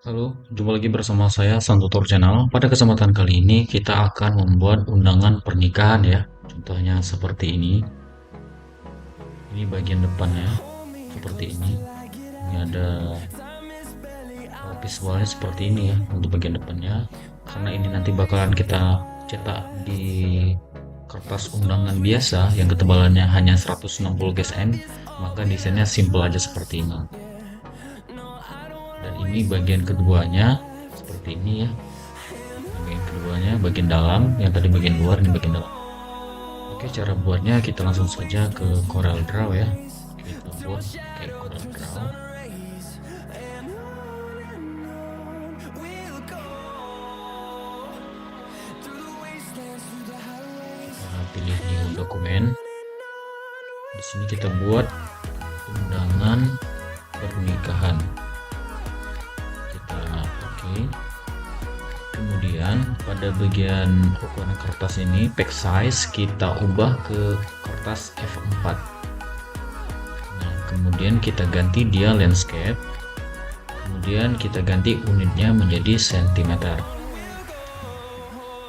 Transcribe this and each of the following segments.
Halo, jumpa lagi bersama saya Santutor Channel. Pada kesempatan kali ini kita akan membuat undangan pernikahan ya. Contohnya seperti ini. Ini bagian depannya seperti ini. Ini ada visualnya seperti ini ya untuk bagian depannya. Karena ini nanti bakalan kita cetak di kertas undangan biasa yang ketebalannya hanya 160 GSM, maka desainnya simple aja seperti ini. Dan ini bagian keduanya seperti ini ya. Bagian keduanya bagian dalam, yang tadi bagian luar, ini bagian dalam. Oke, cara buatnya kita langsung saja ke Corel Draw ya. Kita buat kayak Corel Draw. Kita pilih new dokumen. Di sini kita buat undangan pernikahan. Kita oke. Kemudian pada bagian ukuran kertas ini pack size kita ubah ke kertas F4. Nah, kemudian kita ganti dia landscape. Kemudian kita ganti unitnya menjadi cm.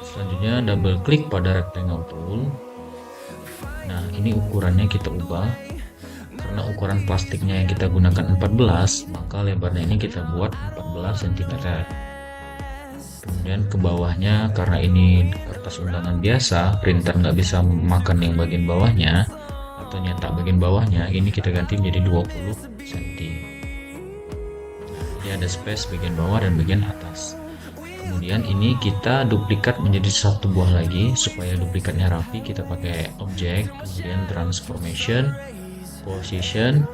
Selanjutnya double klik pada rectangle tool. Nah, ini ukurannya kita ubah. Karena ukuran plastiknya yang kita gunakan 14, maka lebarnya ini kita buat 14 cm. Kemudian ke bawahnya, karena ini kertas undangan biasa, printer nggak bisa makan yang bagian bawahnya atau nyetak bagian bawahnya, ini kita ganti menjadi 20 cm. Jadi ada space bagian bawah dan bagian atas. Kemudian ini kita duplikat menjadi satu buah lagi supaya duplikatnya rapi. Kita pakai objek, kemudian transformation, position,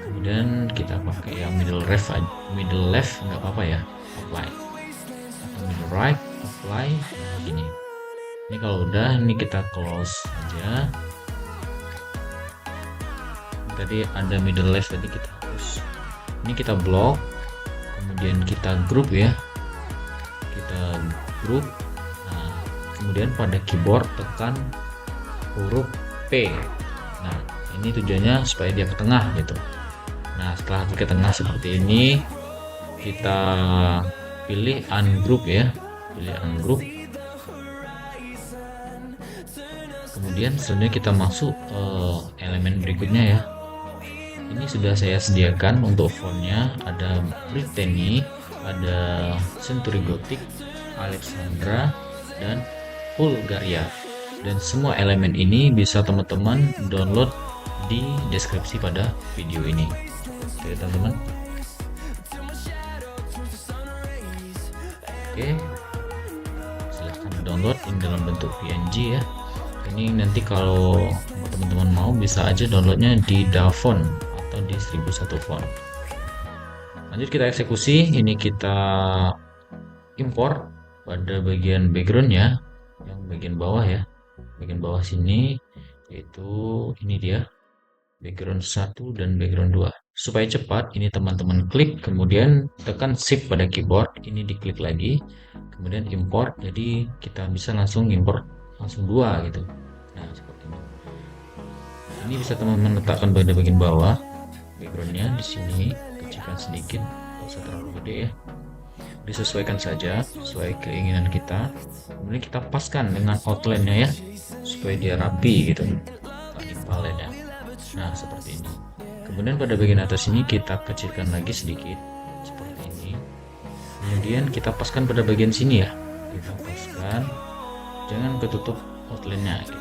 kemudian kita pakai yang middle left nggak apa-apa ya, apply, atau middle right, apply, gini. Ini kalau udah, ini kita close aja. Tadi ada middle left, tadi kita hapus. Ini kita block, kemudian kita group ya. Kita group. Nah, kemudian pada keyboard tekan huruf P. Nah, ini tujuannya supaya dia ke tengah gitu. Nah, setelah ke tengah seperti ini, kita pilih ungroup ya. Pilih ungroup. Kemudian selanjutnya kita masuk elemen berikutnya ya. Ini sudah saya sediakan untuk fontnya, ada Brittany, ada Century Gothic, Alexandra, dan Bulgaria. Dan semua elemen ini bisa teman-teman download di deskripsi pada video ini. Oke teman-teman. Oke, silahkan download ini dalam bentuk PNG ya. Ini nanti kalau teman-teman mau bisa aja downloadnya di DaFont atau di 1001 font. Lanjut kita eksekusi. Ini kita import pada bagian backgroundnya, yang bagian bawah ya, bagian bawah sini, yaitu ini dia background 1 dan background 2. Supaya cepat, ini teman-teman klik, kemudian tekan shift pada keyboard, ini diklik lagi, kemudian import, jadi kita bisa langsung import langsung dua gitu. Nah seperti ini. Ini bisa teman-teman letakkan pada bagian bawah backgroundnya, di sini kecilkan sedikit, tidak usah terlalu gede ya, disesuaikan saja sesuai keinginan kita. Kemudian kita paskan dengan outline-nya ya, supaya dia rapi gitu, paletnya. Nah seperti ini. Kemudian pada bagian atas ini kita kecilkan lagi sedikit seperti ini. Kemudian kita paskan pada bagian sini ya, kita paskan, jangan ketutup outline-nya gitu.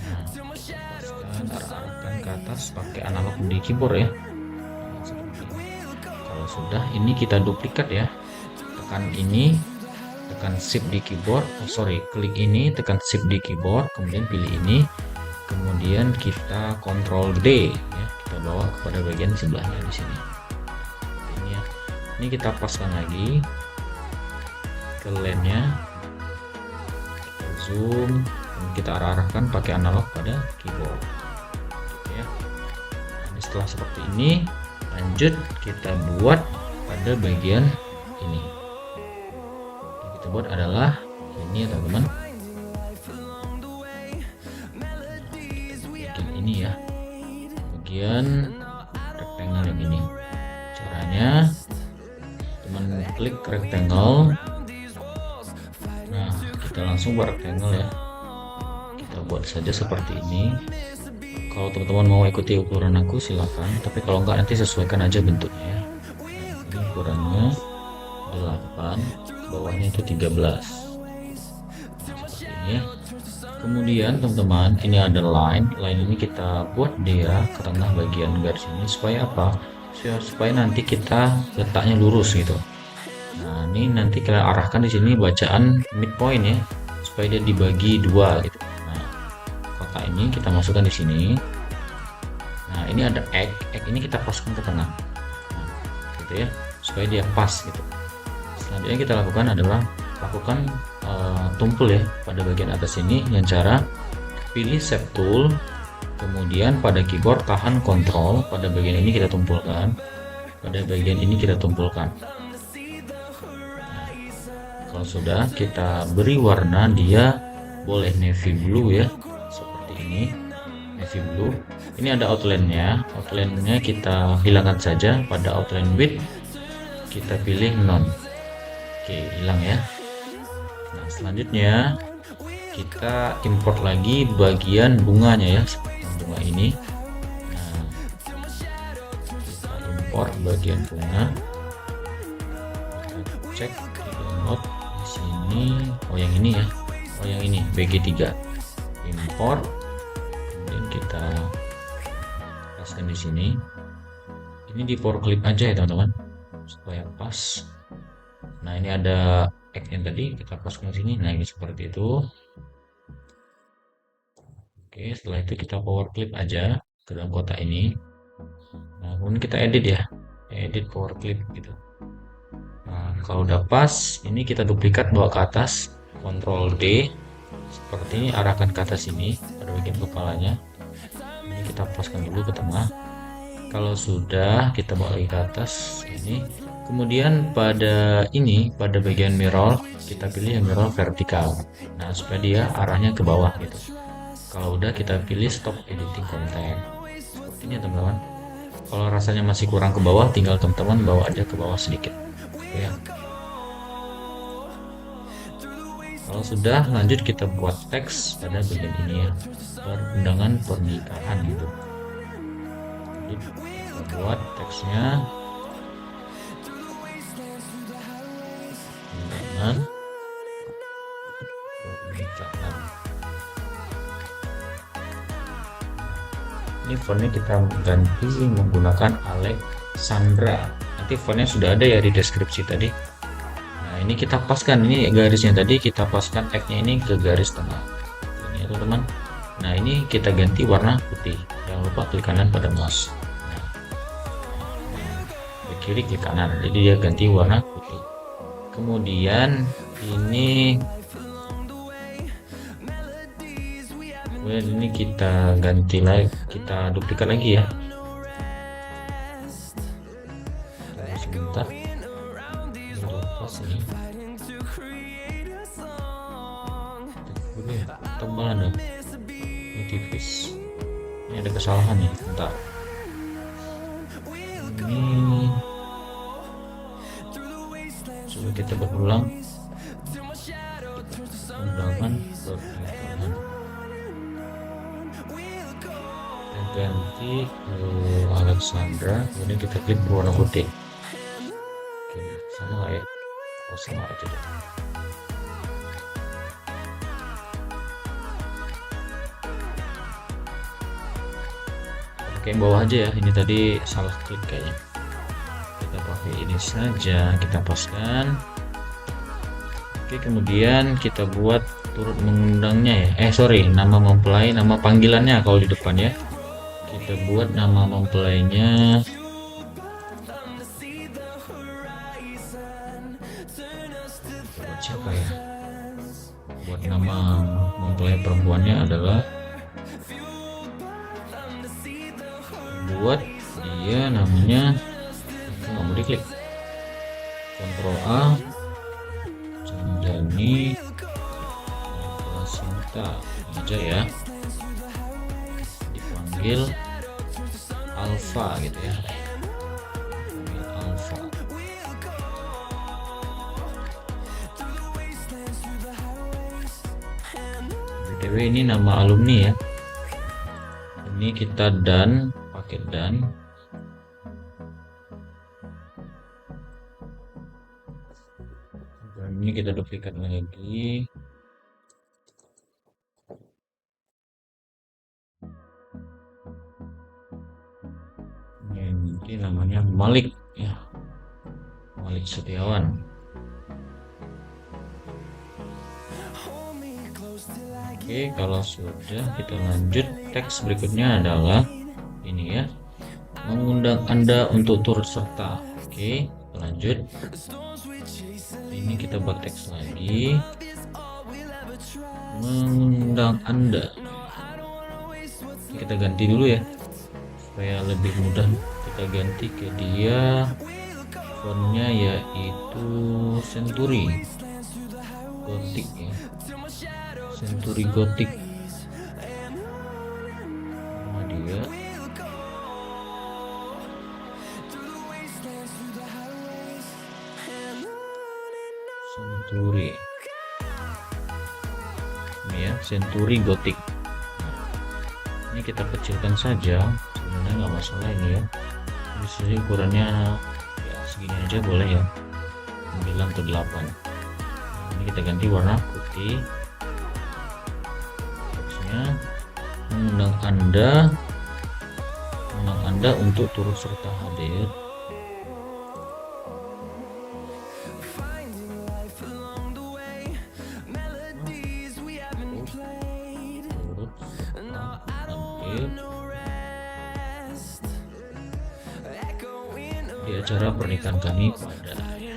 Nah kita paskan, arahkan ke atas pakai analog di keyboard ya. Nah, seperti ini. Kalau sudah, ini kita duplikat ya, tekan ini, tekan shift di keyboard, klik ini, tekan shift di keyboard, kemudian pilih ini, kemudian kita Ctrl D ya, kita bawa kepada bagian sebelahnya di sini. Seperti ini ya. Ini kita paskan lagi ke lensnya, kita zoom, dan kita arahkan pakai analog pada keyboard. Oke ya. Nah, setelah seperti ini, lanjut kita buat pada bagian ini. Yang kita buat adalah ini ya teman-teman. Bagian ini ya, bagian rectangle yang ini. Caranya klik rectangle. Nah, kita langsung buat rectangle ya. Kita buat saja seperti ini. Kalau teman-teman mau ikuti ukuran aku silakan, tapi kalau enggak nanti sesuaikan aja bentuknya ya. Nah, ini ukurannya 8, bawahnya itu 13. Nah, seperti ini ya. Kemudian teman-teman, ini ada line ini kita buat dia ke tengah bagian garis ini supaya apa? Supaya nanti kita letaknya lurus gitu. Nah, ini nanti kita arahkan di sini bacaan midpoint ya, supaya dia dibagi dua gitu. Nah, kotak ini kita masukkan di sini. Nah, ini ada X ini kita paskan ke tengah. Nah, gitu ya, supaya dia pas gitu. Selanjutnya kita lakukan adalah tumpul ya pada bagian atas ini, yang cara pilih shape tool, kemudian pada keyboard tahan Ctrl, pada bagian ini kita tumpulkan, pada bagian ini kita tumpulkan. Nah, kalau sudah, kita beri warna, dia boleh navy blue ya, seperti ini, navy blue. Ini ada outline-nya, kita hilangkan saja. Pada outline width kita pilih none. Oke, hilang ya. Nah, selanjutnya kita import lagi bagian bunganya ya, bunga ini. Nah, kita import bagian bunga, kita cek di download di sini. Oh, yang ini ya, yang ini BG3, import, kemudian kita paskan di sini. Ini di power clip aja ya teman-teman, supaya pas. Nah, ini ada X yang tadi kita paskan di sini. Nah, ini seperti itu. Oke, setelah itu kita power clip aja ke dalam kotak ini. Nah, kemudian kita edit ya, edit power clip gitu. Nah, kalau udah pas, ini kita duplikat bawa ke atas, Ctrl D, seperti ini, arahkan ke atas ini pada bagian kepalanya. Ini kita paskan dulu ke tengah. Kalau sudah, kita bawa lagi ke atas ini. Kemudian pada bagian mirror, kita pilih yang mirror vertikal. Nah, supaya dia arahnya ke bawah gitu. Kalau udah, kita pilih stop editing content. Seperti ini teman-teman. Kalau rasanya masih kurang ke bawah, tinggal teman-teman bawa aja ke bawah sedikit ya. Kalau sudah, lanjut kita buat teks pada bagian ini ya, undangan pernikahan gitu. Jadi kita buat teksnya undangan pernikahan. Ini fontnya kita ganti menggunakan Alexandra. Nanti fontnya sudah ada ya di deskripsi tadi. Nah, ini kita paskan, ini garisnya tadi kita paskan X-nya ini ke garis tengah. Ini ya teman-teman. Nah, ini kita ganti warna putih. Jangan lupa klik kanan pada mouse. Nah, ke kiri klik kanan. Jadi dia ganti warna putih. Kemudian ini kita ganti lagi, kita duplikat lagi ya. Tunggu sebentar, pas ini tebal ada, ini tipis, ini ada kesalahan nih, bentar. Ini coba kita berulang. Undangan pernikahan, ganti ke Alexandra, kemudian kita klik warna putih. Oke, sama lah ya, sama aja deh. Oke, bawah aja ya, ini tadi salah klik kayaknya. Kita pakai ini saja, kita paskan. Oke, kemudian kita buat turut mengundangnya ya, nama mempelai, nama panggilannya kalau di depan ya. Kita buat nama mempelainya buat siapa ya? Buat nama mempelai perempuannya adalah, buat dia namanya, nggak mau diklik, Ctrl A, Canjani Sinta aja ya, dipanggil Alfa gitu ya, Alfa. BTW ini nama alumni ya. Ini kita dan pakai dan. Dan ini kita duplikat lagi. Ini namanya Malik ya, Malik Setiawan. Oke, kalau sudah kita lanjut, teks berikutnya adalah ini ya, mengundang Anda untuk turut serta. Oke, lanjut. Ini kita buat teks lagi, mengundang Anda. Kita ganti dulu ya supaya lebih mudah. Kita ganti ke dia, fontnya yaitu Century Gothic ya, Century Gothic. Nama dia Century, ini ya, Century Gothic. Ini kita kecilkan saja, sebenarnya nggak masalah ini ya. Bisa ukurannya ya segini aja boleh ya, 9 ke 8. Ini kita ganti warna putih. Teksnya mengundang Anda untuk turut serta hadir di acara pernikahan kami pada di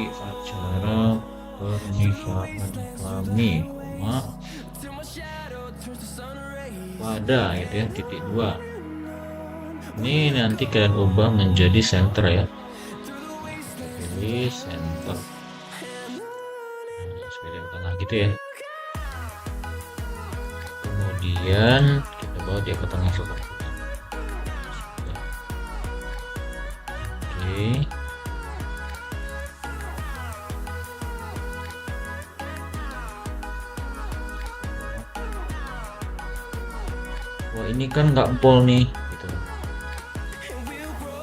acara pernikahan kami, pada gitu ya, titik 2. Ini nanti kalian ubah menjadi center ya. Kita pilih center. Supaya di tengah gitu ya. Kemudian kita bawa dia ke tengah seperti ini. Oke. Wah, ini kan nggak bold nih gitu.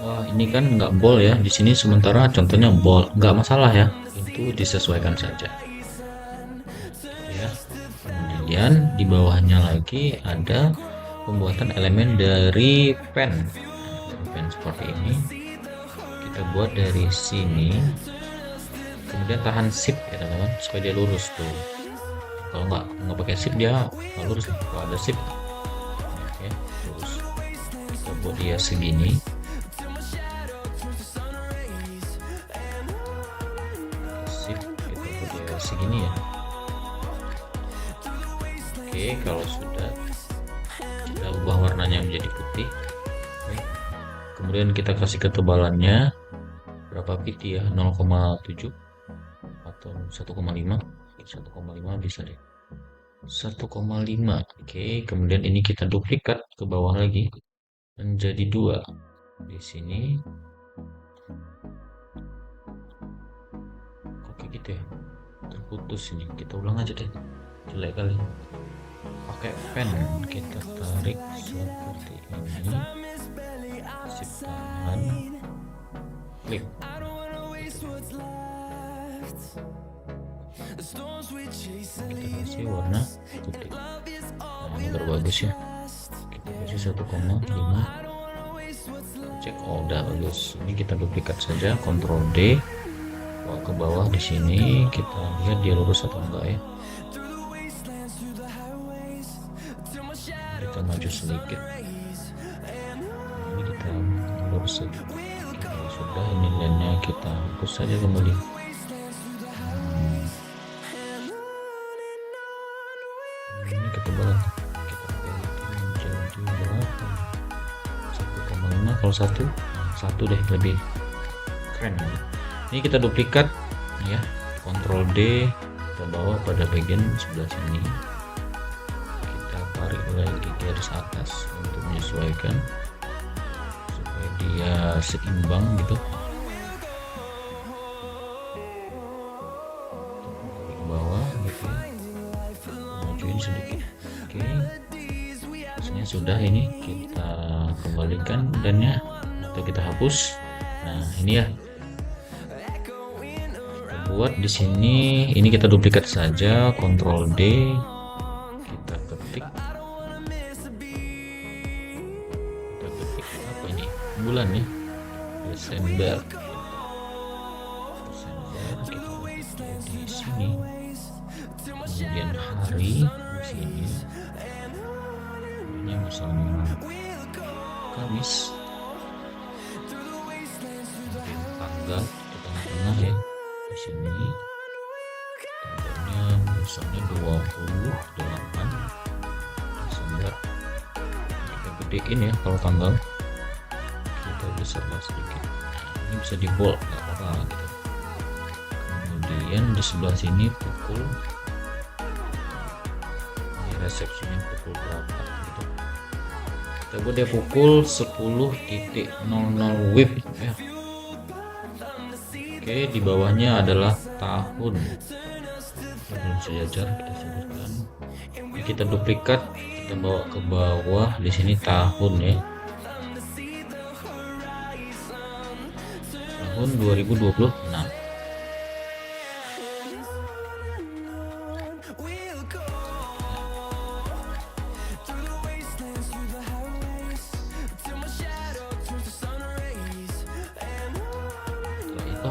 Wah, ini kan nggak bold ya di sini, sementara contohnya bold. Nggak masalah ya, itu disesuaikan saja ya. Kemudian di bawahnya lagi ada pembuatan elemen dari pen. Pen seperti ini kita buat dari sini, kemudian tahan shift ya teman-teman supaya dia lurus tuh. Kalau nggak pakai shift dia nggak lurus. Kalau ada shift ya lurus. Kita buat dia segini, shift kita buat dia segini ya. Oke, kalau sudah kita ubah warnanya menjadi putih. Oke. Kemudian kita kasih ketebalannya berapa bit ya, 0,7 atau 1,5. 1,5 bisa deh, 1,5. Oke, kemudian ini kita duplikat ke bawah lagi menjadi 2 di sini. Oke gitu ya, terputus ini, kita ulang aja deh, jelek kali. Pakai pen kita tarik seperti ini, shift kanan, klik gitu. Kita kasih warna putih. Nah, ini baru bagus ya. Kita kasih 1,5. Cek, oh udah bagus. Ini kita duplikat saja, Ctrl D, bawa ke bawah di sini. Kita lihat dia lurus atau enggak ya. Kita maju sedikit. Ini kita lurus saja. Kalau sudah, ini lainnya kita hapus saja kembali. Ini ketebalan kita menjadi berapa? 1,5. Kalau satu deh, lebih keren. Ini kita duplikat ya, Ctrl D, kita bawa pada bagian sebelah sini. Kita tarik lagi garis atas untuk menyesuaikan. dia seimbang gitu. Ke bawah gitu ya, majuin sedikit. Oke, harusnya sudah. Ini kita kembalikan dannya atau kita hapus. Nah ini ya, kita buat di sini. Ini kita duplikat saja, Ctrl D, kita ketik apa ini, bulan ya, Desember. Kita di sini, kemudian hari di sini, ini misalnya Kamis, kemudian tanggal di tengah-tengah ya, di sini tanggalnya misalnya 28 Desember. Kita gedein ya, kalau tanggal kita besarkan sedikit. Ini bisa di bold, nggak apa-apa gitu. Kemudian di sebelah sini pukul, ini resepsinya pukul berapa gitu. Kita buat dia pukul 10.00 WIB ya. Oke, di bawahnya adalah tahun, belum sejajar, kita sebutkan. Ini kita duplikat, kita bawa ke bawah. Di sini tahun ya, tahun 2026.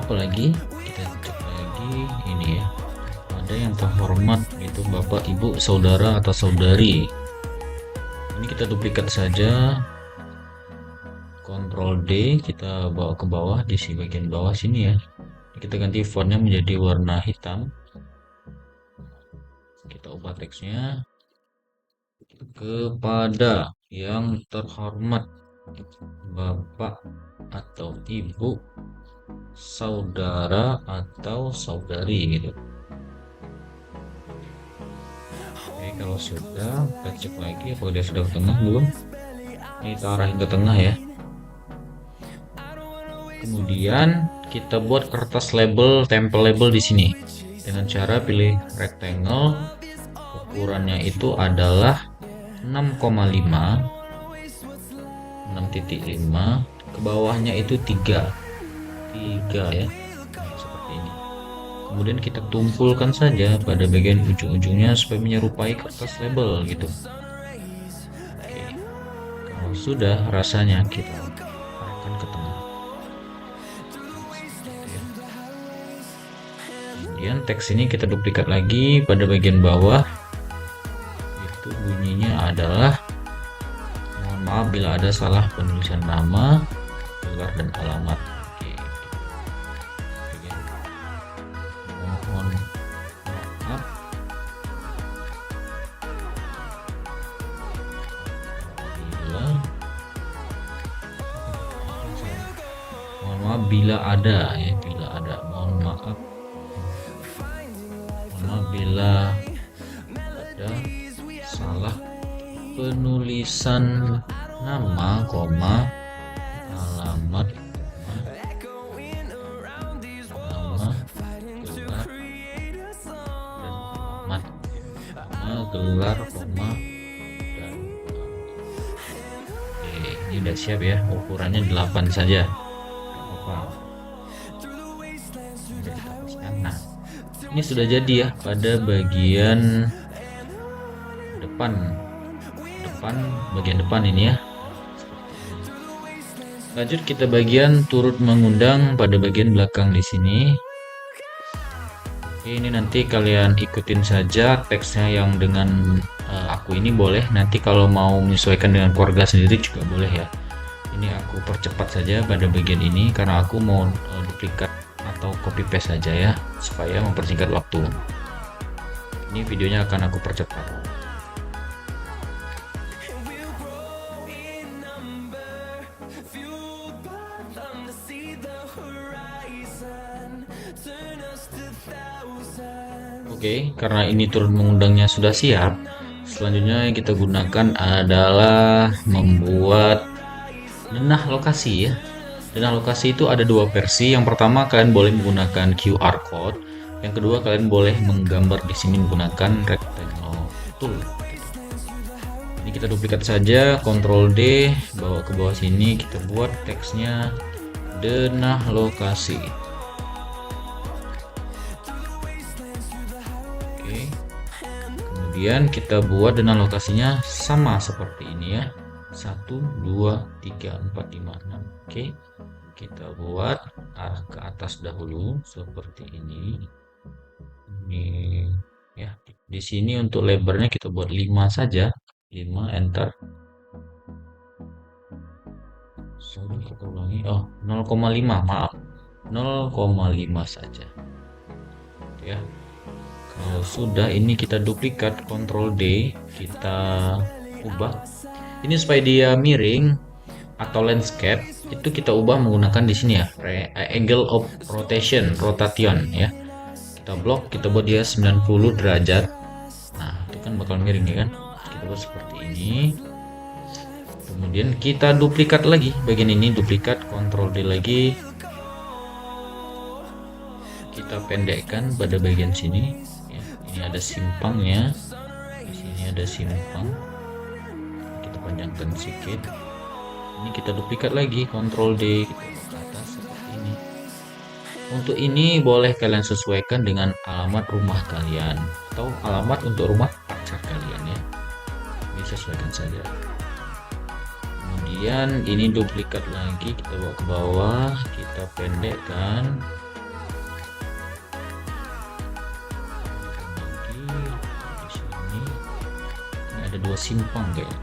Apalagi kita cek lagi ini ya, ada yang terhormat itu Bapak, Ibu, Saudara atau Saudari. Ini kita duplikat saja, Ctrl D, kita bawa ke bawah di bagian bawah sini ya. Kita ganti fontnya menjadi warna hitam, kita ubah teksnya, kepada yang terhormat Bapak atau Ibu, Saudara atau Saudari gitu. Oke, kalau sudah, kita cek lagi apakah dia sudah ke tengah belum. Ini kita arahin ke tengah ya. Kemudian kita buat kertas label, tempel label di sini dengan cara pilih rectangle. Ukurannya itu adalah 6,5, 6.5, ke bawahnya itu 3 ya, seperti ini. Kemudian kita tumpulkan saja pada bagian ujung-ujungnya supaya menyerupai kertas label gitu. Oke, kalau sudah, rasanya kita arahkan ke tengah. Kemudian teks ini kita duplikat lagi pada bagian bawah. Itu bunyinya adalah, mohon maaf bila ada salah penulisan nama, gelar, dan alamat. Mohon maaf bila ada ya, mohon maaf bila ada salah penulisan nama, koma, alamat, nama, gelar, dan alamat, nama, gelar, koma, dan oke, ini udah siap ya. Ukurannya 8 saja. Nah, ini sudah jadi ya pada bagian depan bagian depan ini ya. Lanjut kita bagian turut mengundang pada bagian belakang di sini. Oke, ini nanti kalian ikutin saja teksnya yang dengan aku ini boleh. Nanti kalau mau menyesuaikan dengan keluarga sendiri juga boleh ya. Ini aku percepat saja pada bagian ini karena aku mau duplikat atau copy paste saja ya, supaya mempersingkat waktu. Ini videonya akan aku percepat. Oke, karena ini turut mengundangnya sudah siap, selanjutnya yang kita gunakan adalah membuat denah lokasi ya. Denah lokasi itu ada dua versi. Yang pertama kalian boleh menggunakan QR code. Yang kedua kalian boleh menggambar di sini menggunakan rectangle tool. Ini kita duplikat saja, Ctrl D, bawa ke bawah sini, kita buat teksnya denah lokasi. Oke. Kemudian kita buat denah lokasinya sama seperti ini ya. 1 2 3 4 5 6. Oke. Kita buat arah ke atas dahulu seperti ini. Ini ya. Di sini untuk lebarnya kita buat 5 saja. 5 enter. Sorry, kita ulangi. Oh, 0,5, maaf. 0,5 saja. Ya. Kalau sudah ini kita duplikat, Ctrl D, kita ubah. Ini supaya dia miring atau landscape itu kita ubah menggunakan di sini ya, angle of rotation ya. Kita blok, kita buat dia 90 derajat. Nah, itu kan bakal miring ya kan. Kita buat seperti ini. Kemudian kita duplikat lagi bagian ini, duplikat, Ctrl D lagi. Kita pendekkan pada bagian sini ya. Ini ada simpangnya. Di sini ada simpang. Kita panjangkan sedikit. Ini kita duplikat lagi, Ctrl D, kita ke atas seperti ini. Untuk ini boleh kalian sesuaikan dengan alamat rumah kalian atau alamat untuk rumah pacar kalian ya. Disesuaikan saja. Kemudian ini duplikat lagi, kita bawa ke bawah, kita pendekkan. Di sini ini ada dua simpang kayak.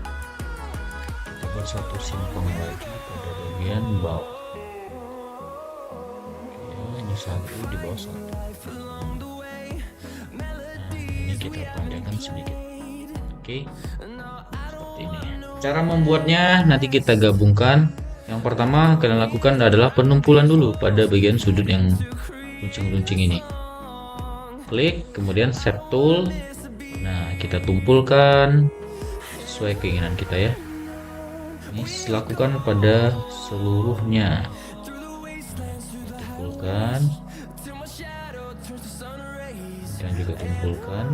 Kita buat satu simpang lagi pada bagian bawah. Satu di bawah satu. Nah, ini kita panjangkan sedikit. Oke, seperti ini. Cara membuatnya nanti kita gabungkan. Yang pertama kalian lakukan adalah penumpulan dulu pada bagian sudut yang runcing-runcing ini. Klik, kemudian set tool. Nah, kita tumpulkan sesuai keinginan kita ya. Ini lakukan pada seluruhnya. Tumpulkan, dan juga tumpulkan.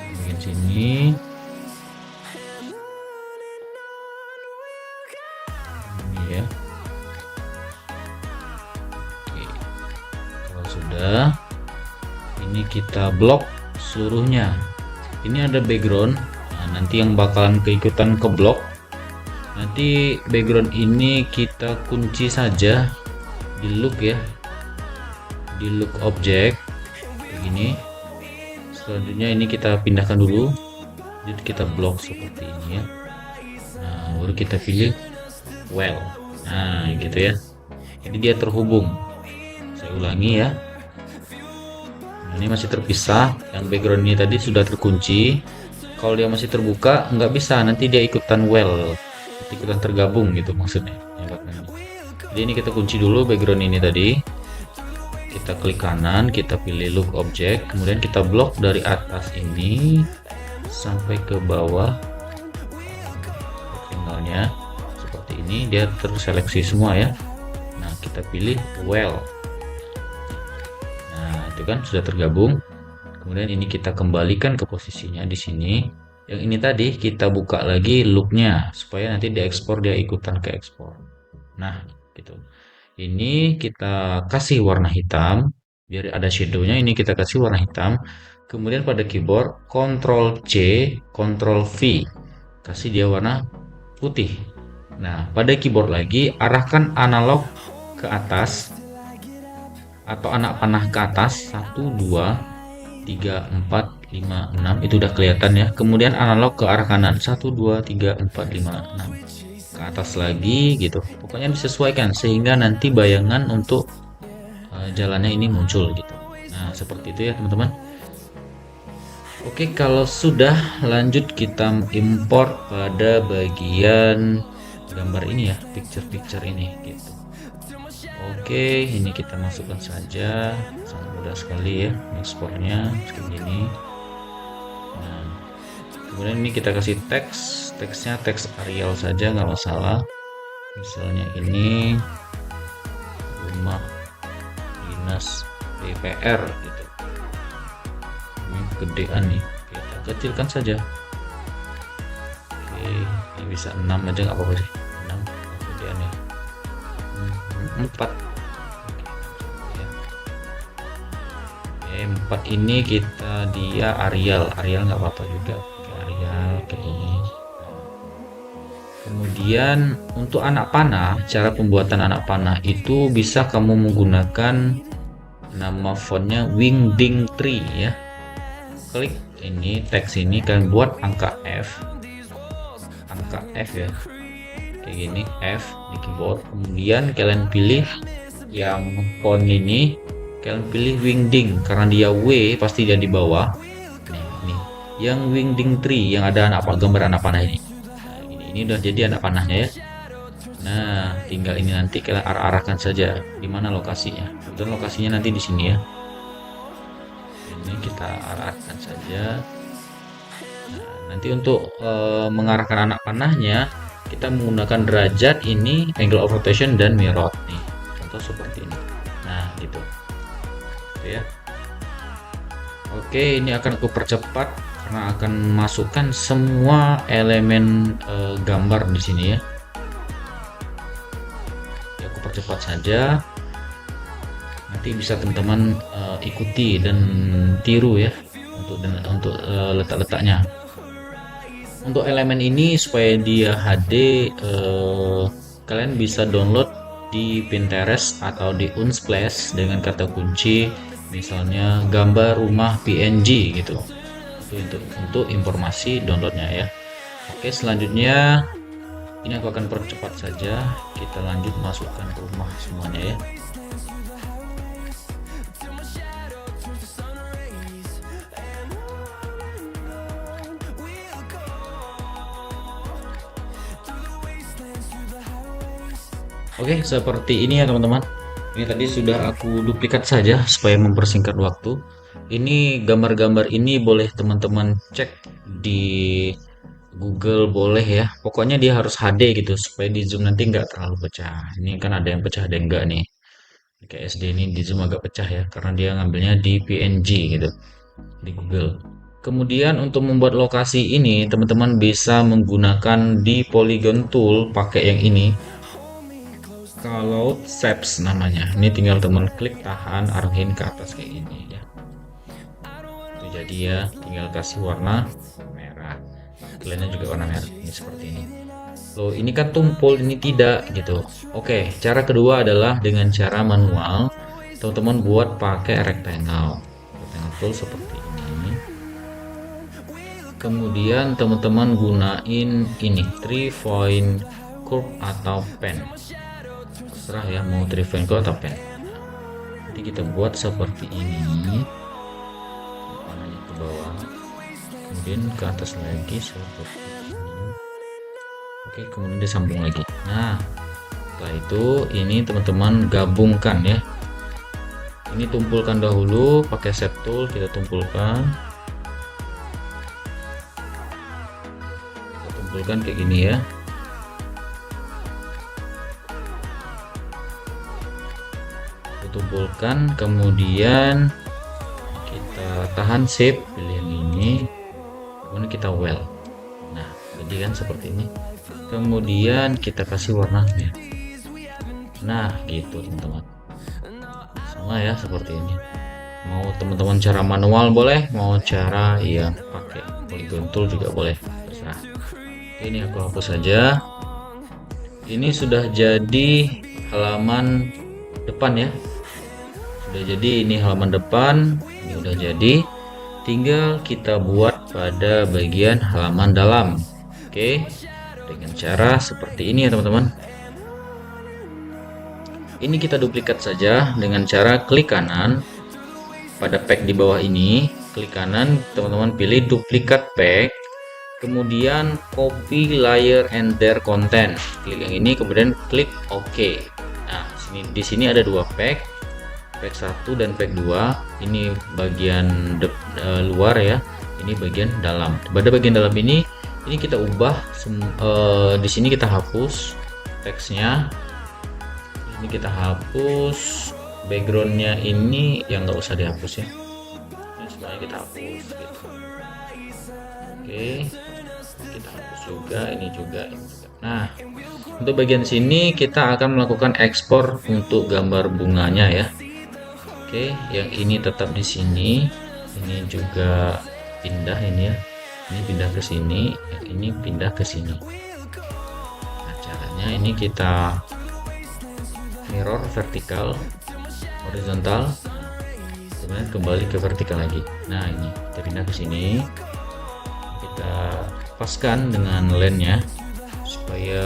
Bagian sini ini ya. Oke, kalau sudah ini kita blok seluruhnya. Ini ada background. Nah, nanti yang bakalan keikutan ke blok. Nanti background ini kita kunci saja di look ya, di look object begini. Selanjutnya ini kita pindahkan dulu, jadi kita blok seperti ini ya. Nah, baru kita pilih well. Nah, gitu ya. Jadi dia terhubung. Saya ulangi ya. Nah, ini masih terpisah. Yang background ini tadi sudah terkunci. Kalau dia masih terbuka, nggak bisa. Nanti dia ikutan well. Ikutan tergabung gitu maksudnya. Jadi ini kita kunci dulu background ini tadi. Kita klik kanan, kita pilih look object, kemudian kita blok dari atas ini sampai ke bawah tinggalnya seperti ini. Dia terseleksi semua ya. Nah, kita pilih well. Nah, itu kan sudah tergabung. Kemudian ini kita kembalikan ke posisinya di sini. Yang ini tadi kita buka lagi looknya supaya nanti diekspor, dia ikutan ke ekspor. Nah, gitu. Ini kita kasih warna hitam biar ada shadownya. Ini kita kasih warna hitam. Kemudian pada keyboard Ctrl C, Ctrl V, kasih dia warna putih. Nah, pada keyboard lagi arahkan analog ke atas atau anak panah ke atas 1 2 3 4 5 6, itu udah kelihatan ya. Kemudian analog ke arah kanan 1 2 3 4 5 6 ke atas lagi gitu. Pokoknya disesuaikan sehingga nanti bayangan untuk jalannya ini muncul gitu. Nah, seperti itu ya teman-teman. Oke, kalau sudah lanjut kita import pada bagian gambar ini ya, picture ini gitu. Oke, ini kita masukkan saja, sangat mudah sekali ya ekspornya seperti ini. Nah, Kemudian ini kita kasih teksnya teks Arial saja, nggak masalah. Misalnya ini rumah dinas DPR gitu. Ini gedean nih, kita kecilkan saja. Oke, ini bisa 6 aja nggak apa-apa sih. 6 gedean ya. 4. Oke, 4 ini dia Arial nggak apa-apa juga. Oke, Arial kayak ini. Kemudian untuk anak panah, cara pembuatan anak panah itu bisa kamu menggunakan nama fontnya Wingding Tree ya. Klik ini teks ini, kalian buat angka F ya, kayak gini F di keyboard. Kemudian kalian pilih yang font ini, kalian pilih Wingding karena dia W pasti dia di bawah. Nih, yang Wingding Tree yang ada gambar anak panah ini. Ini udah jadi anak panahnya ya. Nah, tinggal ini nanti kalian arahkan saja di mana lokasinya. Dan lokasinya nanti di sini ya. Ini kita arahkan saja. Nah, nanti untuk mengarahkan anak panahnya, kita menggunakan derajat ini, angle of rotation dan mirror nih. Contoh seperti ini. Nah, gitu. Oke ya. Oke, ini akan aku percepat karena akan masukkan semua elemen gambar di sini ya. Aku percepat saja. Nanti bisa teman-teman ikuti dan tiru ya untuk letak-letaknya. Untuk elemen ini supaya dia HD, kalian bisa download di Pinterest atau di Unsplash dengan kata kunci misalnya gambar rumah PNG gitu. Itu untuk informasi downloadnya ya. Oke, selanjutnya ini aku akan percepat saja. Kita lanjut masukkan ke rumah semuanya ya. Oke, seperti ini ya teman-teman. Ini tadi sudah aku duplikat saja supaya mempersingkat waktu. Ini gambar-gambar ini boleh teman-teman cek di Google boleh ya. Pokoknya dia harus HD gitu supaya di zoom nanti nggak terlalu pecah. Ini kan ada yang pecah ada yang enggak nih. Kayak SD ini di zoom agak pecah ya karena dia ngambilnya di PNG gitu di Google. Kemudian untuk membuat lokasi ini teman-teman bisa menggunakan di Polygon Tool pakai yang ini. Kalau shapes namanya, ini tinggal teman klik tahan arahin ke atas kayak gini ya. Itu jadi ya, tinggal kasih warna merah. Lainnya juga warna merah ini seperti ini. Loh, ini kan tumpul, ini tidak gitu. Oke, cara kedua adalah dengan cara manual. Teman-teman buat pakai rectangle tool seperti ini. Kemudian teman-teman gunain ini 3 point curve atau pen. Terserah ya mau 3 point curve atau pen. Nanti kita buat seperti ini. Panahnya ke bawah. Kemudian ke atas lagi seperti ini. Oke, kemudian disambung lagi. Nah, setelah itu ini teman-teman gabungkan ya. Ini tumpulkan dahulu pakai shape tool, kita tumpulkan. Kita tumpulkan kayak gini ya. Kita tumpulkan, kemudian kita tahan shape, pilih yang ini. Kemudian kita well. Nah, jadi kan seperti ini. Kemudian kita kasih warnanya. Nah, gitu teman-teman. Sama ya seperti ini. Mau teman-teman cara manual boleh, mau cara yang pakai polygon tool juga boleh, terserah. Ini aku hapus saja. Ini sudah jadi halaman depan ya. Sudah jadi ini halaman depan, ini udah jadi. Tinggal kita buat pada bagian halaman dalam. Oke, dengan cara seperti ini ya teman-teman. Ini kita duplikat saja dengan cara klik kanan pada pack di bawah ini, klik kanan, teman-teman pilih duplikat pack, kemudian copy layer and their content, klik yang ini, kemudian klik OK. Nah, di sini ada dua pack 1 dan pack 2. Ini bagian luar ya, ini bagian dalam. Pada bagian dalam ini kita ubah. Di sini kita hapus teksnya. Ini kita hapus backgroundnya, ini yang nggak usah dihapus ya. Ini semuanya kita hapus gitu. Oke, kita hapus juga, ini juga, ini juga. Nah, untuk bagian sini kita akan melakukan ekspor untuk gambar bunganya ya. Oke, yang ini tetap di sini, ini juga pindah ini ya. Ini pindah ke sini, yang ini pindah ke sini. Nah, caranya ini kita mirror vertikal, horizontal, kemudian kembali ke vertikal lagi. Nah, ini kita pindah ke sini, kita paskan dengan lensnya supaya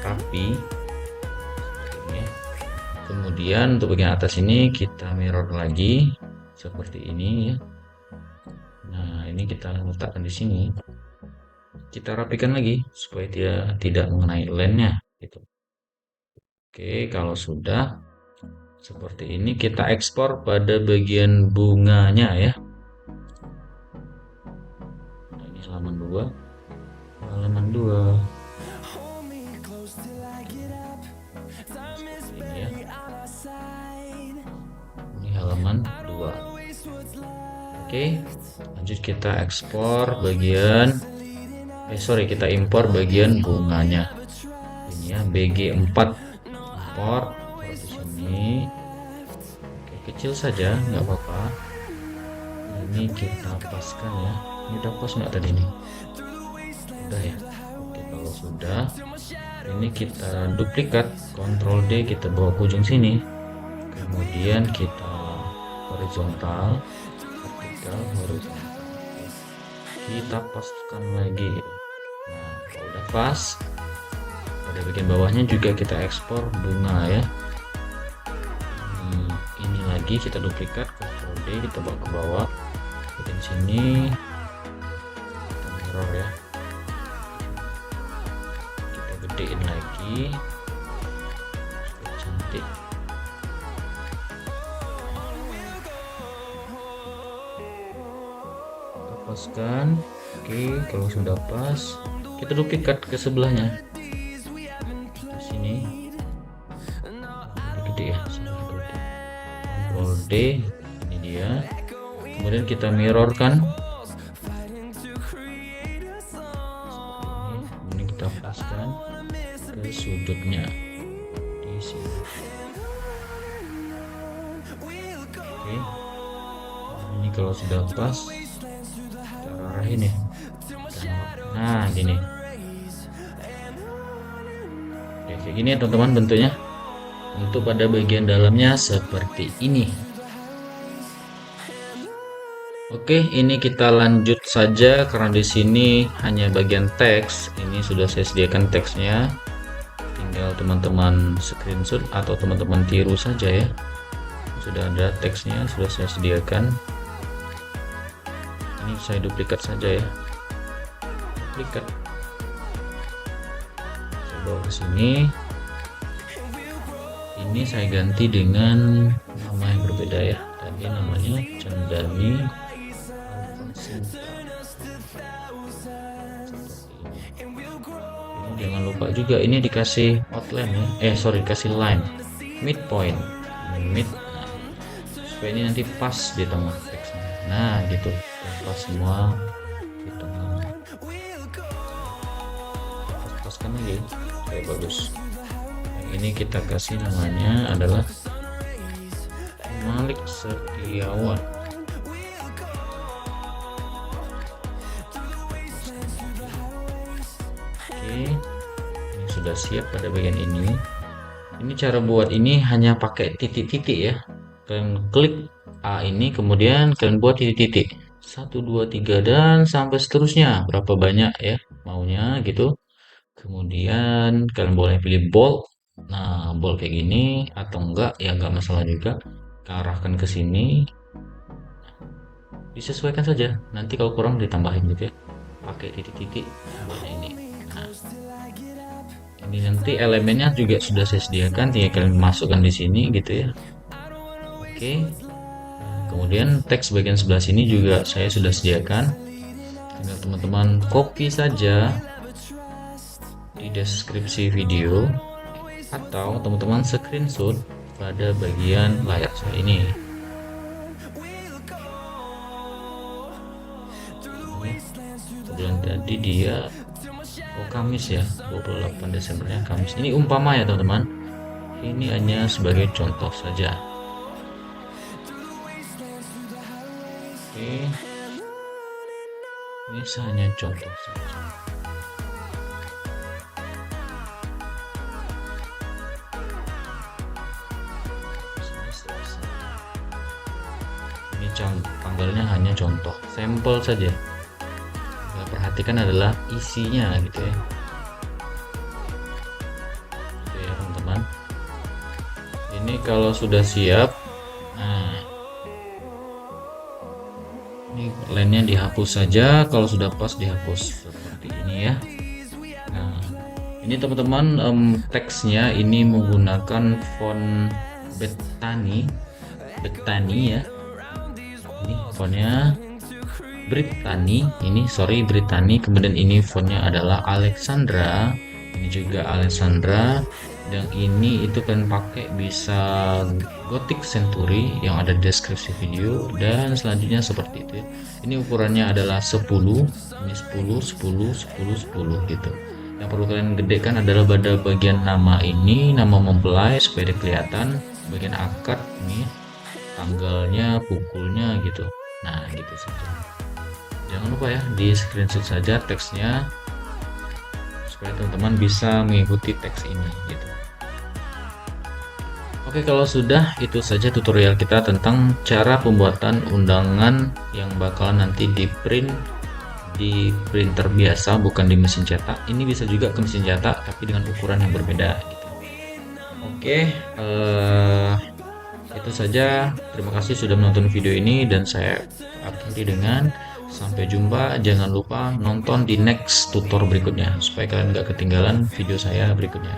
rapi ini ya. Kemudian untuk bagian atas ini kita mirror lagi seperti ini ya. Nah, ini kita letakkan di sini, kita rapikan lagi supaya dia tidak mengenai lensnya gitu. Oke, kalau sudah seperti ini kita ekspor pada bagian bunganya ya. Nah, ini halaman 2, halaman 2 seperti ini ya. Ini halaman 2. Oke, lanjut kita ekspor bagian kita impor bagian bunganya ini ya, BG4 import di sini. Oke, kecil saja nggak apa-apa. Ini kita paskan ya. Ini udah pas nggak tadi nih? Udah ya. Oke, kalau sudah, ini kita duplikat, Ctrl D, kita bawa ke ujung sini, kemudian kita horizontal, vertikal, horizontal. Oke, kita paskan lagi. Nah, kalau udah pas, pada bagian bawahnya juga kita ekspor bunga ya. Ini lagi kita duplikat, Ctrl D, kita bawa ke bawah, bagian sini, kita mirror ya. Kita gedein lagi, cantik. Kita paskan. Oke, kalau sudah pas, kita duplikat ke sebelahnya. Di sini, gede ya, Ctrl D, ini dia. Kemudian kita mirrorkan seperti ini kita paskan ke sudutnya di sini. Oke, ini kalau sudah pas kita arahin ya. Nah, gini. Oke, kayak gini ya teman-teman bentuknya. Untuk pada bagian dalamnya seperti ini. Oke, ini kita lanjut saja karena di sini hanya bagian teks. Ini sudah saya sediakan teksnya. Tinggal teman-teman screenshot atau teman-teman tiru saja ya. Sudah ada teksnya, sudah saya sediakan. Ini saya duplikat saja ya. Duplikat. Saya bawa ke sini. Ini saya ganti dengan nama yang berbeda ya. Tadi namanya Cendani Alfonsinta. Ini jangan lupa juga ini dikasih outline ya. Dikasih line midpoint, mid. Nah, supaya ini nanti pas di tengah teksnya. Nah, gitu. Pas semua di tengah. Pas-paskan lagi supaya bagus. Ini kita kasih namanya adalah Malik Setiawan. Oke, ini sudah siap pada bagian ini. Ini cara buat ini hanya pakai titik-titik ya. Kalian klik A ini, kemudian kalian buat titik-titik 1, 2, 3 dan sampai seterusnya, berapa banyak ya maunya gitu. Kemudian kalian boleh pilih bold. Nah, bold kayak gini atau enggak ya enggak masalah juga. Kita arahkan ke sini. Disesuaikan saja. Nanti kalau kurang ditambahin gitu ya. Pakai titik-titik buat ini. Nah, ini nanti elemennya juga sudah saya sediakan, tinggal kalian masukkan di sini gitu ya. Oke. Kemudian teks bagian sebelah sini juga saya sudah sediakan. teman-teman copy saja di deskripsi video atau teman-teman screenshot pada bagian layar saya ini. Bulan tadi dia Kamis ya, 28 Desembernya Kamis. Ini umpama ya teman-teman, ini hanya sebagai contoh saja. Oke, ini hanya contoh saja. Ini tanggalnya hanya contoh, sampel saja. Perhatikan adalah isinya gitu ya. Oke ya teman-teman, ini kalau sudah siap, nah ini lainnya dihapus saja. Kalau sudah pas dihapus seperti ini ya. Nah ini teman-teman, teksnya ini menggunakan font Bethany ya. Ini fontnya Brittany, kemudian ini fontnya adalah Alexandra, ini juga Alexandra, dan ini itu kan pakai bisa Gothic Century yang ada di deskripsi video, dan selanjutnya seperti itu. Ini ukurannya adalah 10, ini 10 gitu. Yang perlu kalian gedekan adalah pada bagian nama ini, nama mempelai supaya kelihatan, bagian akad ini, tanggalnya, pukulnya gitu. Nah gitu saja. Jangan lupa ya di screenshot saja teksnya supaya teman-teman bisa mengikuti teks ini gitu. Oke, kalau sudah, itu saja tutorial kita tentang cara pembuatan undangan yang bakal nanti di print di printer biasa, bukan di mesin cetak. Ini bisa juga ke mesin cetak tapi dengan ukuran yang berbeda gitu. Oke, itu saja. Terima kasih sudah menonton video ini, dan saya akhiri dengan sampai jumpa. Jangan lupa nonton di next tutor berikutnya supaya kalian gak ketinggalan video saya berikutnya.